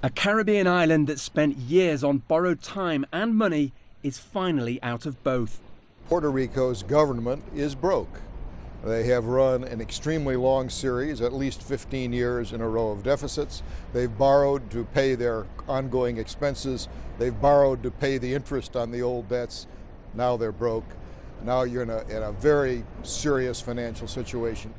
A Caribbean island that spent years on borrowed time and money is finally out of both. Puerto Rico's government is broke. They have run an extremely long series, at least 15 years in a row of deficits. They've borrowed to pay their ongoing expenses. They've borrowed to pay the interest on the old debts. Now they're broke. Now you're in a very serious financial situation.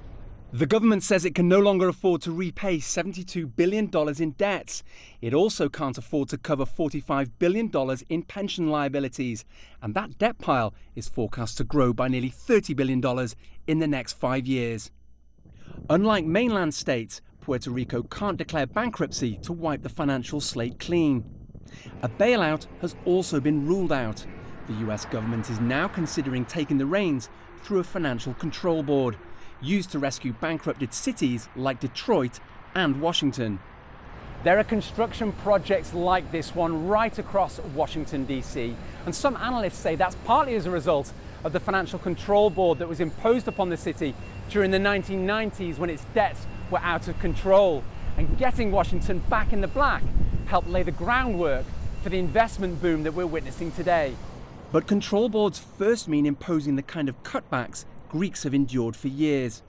The government says it can no longer afford to repay $72 billion in debts. It also can't afford to cover $45 billion in pension liabilities. And that debt pile is forecast to grow by nearly $30 billion in the next 5 years. Unlike mainland states, Puerto Rico can't declare bankruptcy to wipe the financial slate clean. A bailout has also been ruled out. The US government is now considering taking the reins through a financial control board, used to rescue bankrupted cities like Detroit and Washington. There are construction projects like this one right across Washington, D.C., and some analysts say that's partly as a result of the financial control board that was imposed upon the city during the 1990s when its debts were out of control. And getting Washington back in the black helped lay the groundwork for the investment boom that we're witnessing today. But control boards first mean imposing the kind of cutbacks Greeks have endured for years.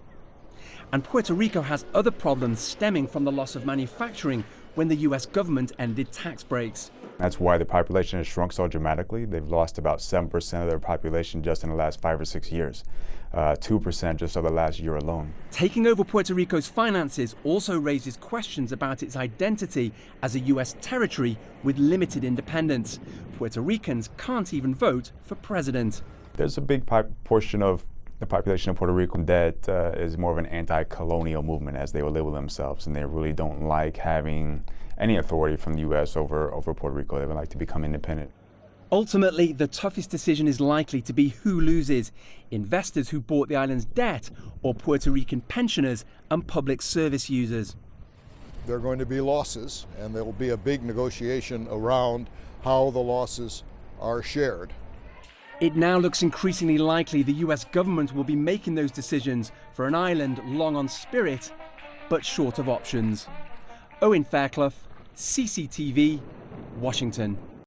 And Puerto Rico has other problems stemming from the loss of manufacturing when the US government ended tax breaks. That's why the population has shrunk so dramatically. They've lost about 7% of their population just in the last 5 or 6 years, 2% just over the last year alone. Taking over Puerto Rico's finances also raises questions about its identity as a US territory with limited independence. Puerto Ricans can't even vote for president. There's a big portion of the population of Puerto Rico that is more of an anti-colonial movement, as they will label themselves, and they really don't like having any authority from the U.S. over Puerto Rico. They would like to become independent. Ultimately, the toughest decision is likely to be who loses: investors who bought the island's debt or Puerto Rican pensioners and public service users. There are going to be losses, and there will be a big negotiation around how the losses are shared. It now looks increasingly likely the US government will be making those decisions for an island long on spirit, but short of options. Owen Fairclough, CCTV, Washington.